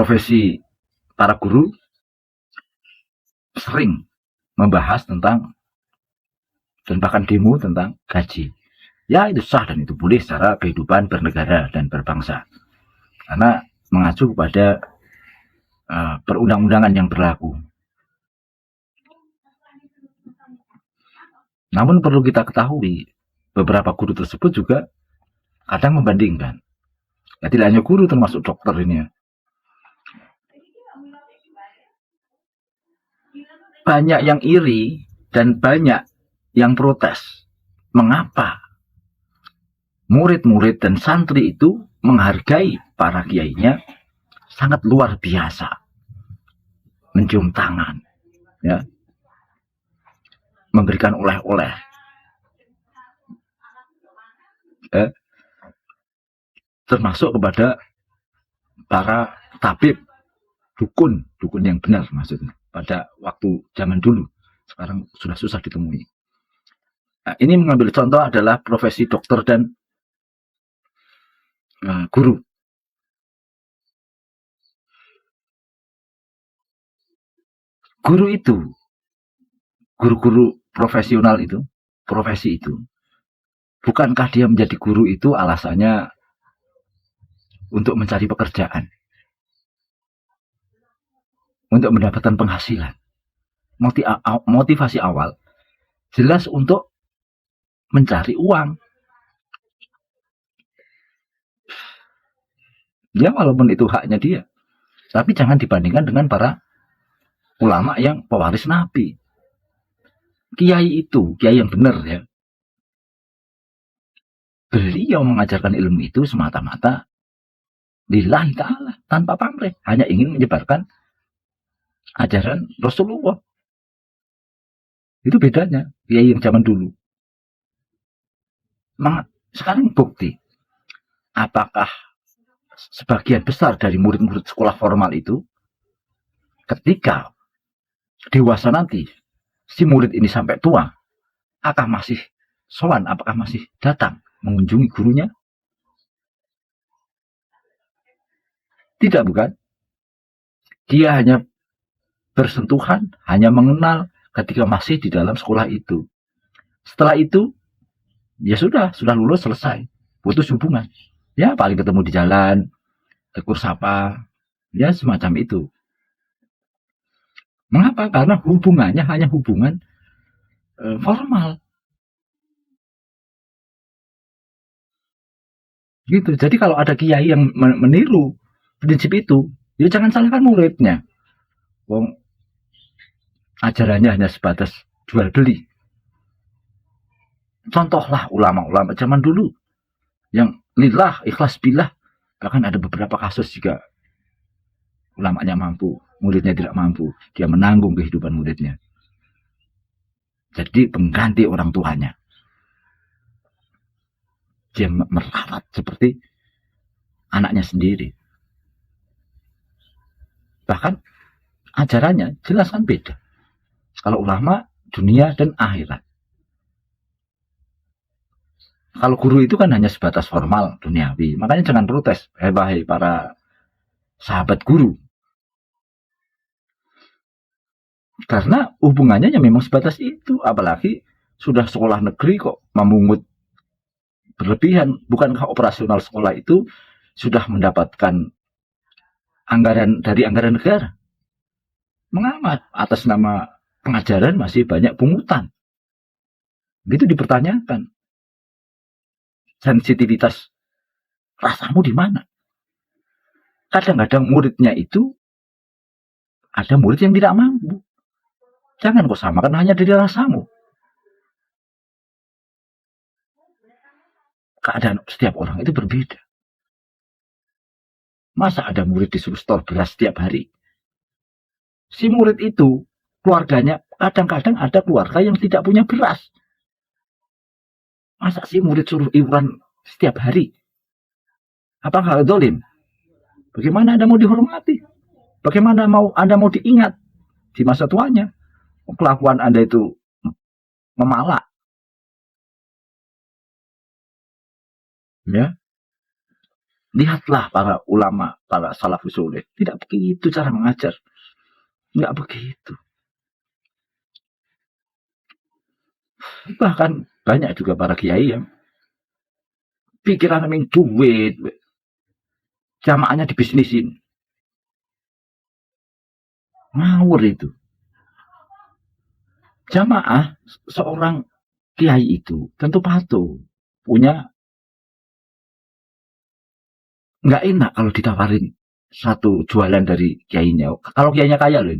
profesi para guru sering membahas tentang dan bahkan demo tentang gaji. Ya, itu sah dan itu boleh secara kehidupan bernegara dan berbangsa. Karena mengacu kepada perundang-undangan yang berlaku. Namun perlu kita ketahui, beberapa guru tersebut juga kadang membandingkan. Ya, tidak hanya guru, termasuk dokter ini ya. Banyak yang iri dan banyak yang protes. Mengapa murid-murid dan santri itu menghargai para kiainya sangat luar biasa, mencium tangan, ya, memberikan oleh-oleh, termasuk kepada para tabib, dukun yang benar maksudnya pada waktu zaman dulu. Sekarang sudah susah ditemui. Nah, ini mengambil contoh adalah profesi dokter dan guru. Guru itu, guru-guru profesional itu, profesi itu, bukankah dia menjadi guru itu alasannya untuk mencari pekerjaan, untuk mendapatkan penghasilan? Motivasi awal jelas untuk mencari uang. Ya, walaupun itu haknya dia, tapi jangan dibandingkan dengan para ulama yang pewaris Nabi. Kiai itu, kiai yang benar ya, beliau mengajarkan ilmu itu semata-mata lillahi ta'ala, tanpa pamrih, hanya ingin menyebarkan ajaran Rasulullah. Itu bedanya kiai yang zaman dulu. Sekarang bukti, apakah sebagian besar dari murid-murid sekolah formal itu ketika dewasa nanti, si murid ini sampai tua, apakah masih sowan, apakah masih datang mengunjungi gurunya? Tidak, bukan? Dia hanya bersentuhan, hanya mengenal ketika masih di dalam sekolah itu. Setelah itu, ya sudah lulus, selesai, putus hubungan. Ya, paling ketemu di jalan, tegur sapa, ya semacam itu. Mengapa? Karena hubungannya hanya hubungan formal. Gitu. Jadi kalau ada kiai yang meniru prinsip itu, ya jangan salahkan muridnya. Wong ajarannya hanya sebatas jual beli. Contohlah ulama-ulama zaman dulu yang lillah, ikhlas billah. Bahkan ada beberapa kasus juga ulamanya mampu, muridnya tidak mampu, dia menanggung kehidupan muridnya. Jadi pengganti orang tuanya. Dia merawat seperti anaknya sendiri. Bahkan ajarannya jelas kan beda. Kalau ulama, dunia dan akhirat. Kalau guru itu kan hanya sebatas formal, duniawi. Makanya jangan protes, wahai para sahabat guru. Karena hubungannya ya memang sebatas itu. Apalagi sudah sekolah negeri kok memungut berlebihan. Bukankah operasional sekolah itu sudah mendapatkan anggaran dari anggaran negara? Mengapa atas nama pengajaran masih banyak pungutan? Itu dipertanyakan. Sensitivitas rasamu di mana? Kadang-kadang muridnya itu ada murid yang tidak mampu. Jangan kau samakan hanya dari rasamu. Keadaan setiap orang itu berbeda. Masa ada murid disuruh stor beras setiap hari? Si murid itu, keluarganya, kadang-kadang ada keluarga yang tidak punya beras. Masa si murid suruh iuran setiap hari? Apakah dolim? Bagaimana Anda mau dihormati? Bagaimana Anda mau diingat di masa tuanya? Kelakuan Anda itu memalak. Ya. Lihatlah para ulama, para salafus soleh. Tidak begitu cara mengajar. Enggak begitu. Bahkan banyak juga para kiai yang pikiran yang duit, jamaahnya dibisnisin. Ngawur itu. Jamaah seorang kiai itu tentu patuh. Punya nggak enak kalau ditawarin satu jualan dari kiainya. Kalau kiainya kaya loh,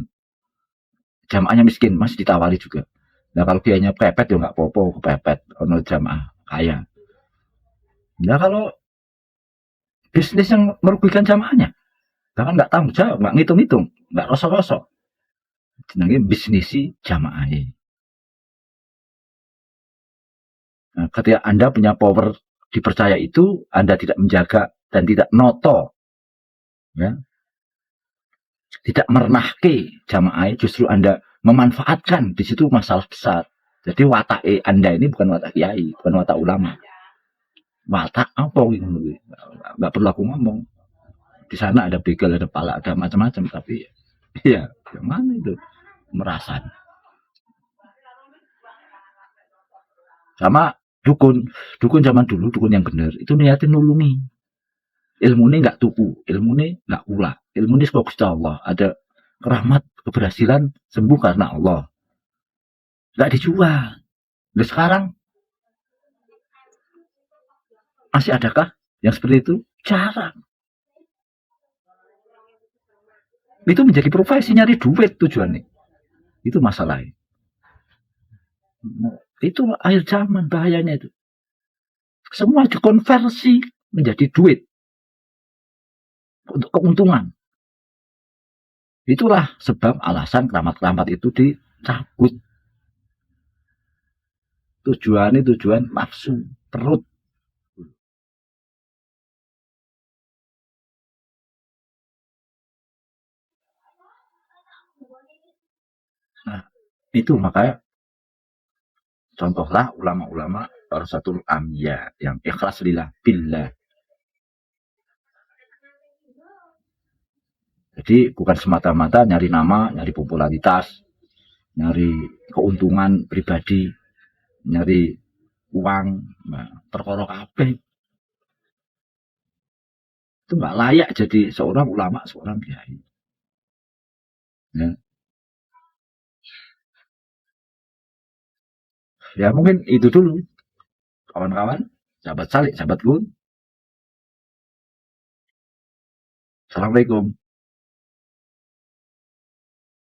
jamaahnya miskin masih ditawari juga. Nah kalau kiainya pepet ya nggak popo kepepet, ono jamaah kaya. Nah kalau bisnis yang merugikan jamaahnya, bahkan nggak tanggung jawab, nggak ngitung-ngitung, nggak rosok-rosok. Jenenge bisnisi jamaah. Nah, ketika Anda punya power dipercaya itu, Anda tidak menjaga dan tidak noto, ya, tidak merenahke jamaah, justru Anda memanfaatkan, di situ masalah besar. Jadi watak Anda ini bukan watak kiai, bukan watak ulama. Watak apa ini? Nggak perlu aku ngomong. Di sana ada begal, ada pala, ada macam-macam, tapi ya, yang mana itu merasa. Sama dukun, dukun zaman dulu, dukun yang benar itu niatin nulungi. Ilmu ini nggak tuku, ilmu ini nggak ulah, ilmu ini sebab Gusti Allah. Ada rahmat keberhasilan sembuh karena Allah. Nggak dijual. Dan sekarang masih adakah yang seperti itu? Jarang. Itu menjadi profesi nyari duit tujuannya. Itu masalahnya. Nah, itu akhir zaman bahayanya itu. Semua dikonversi menjadi duit untuk keuntungan. Itulah sebab alasan keramat-keramat itu dicabut. Tujuannya tujuan nafsu, perut. Nah, itu makanya contohlah ulama-ulama warasatul anbiya yang ikhlas lillah billah. Jadi bukan semata-mata nyari nama, nyari popularitas, nyari keuntungan pribadi, nyari uang, nah, perkara kabeh. Itu nggak layak jadi seorang ulama, seorang kiai. Ya. Ya mungkin itu dulu, kawan-kawan, sahabat Salik, sahabat Gun. Assalamualaikum.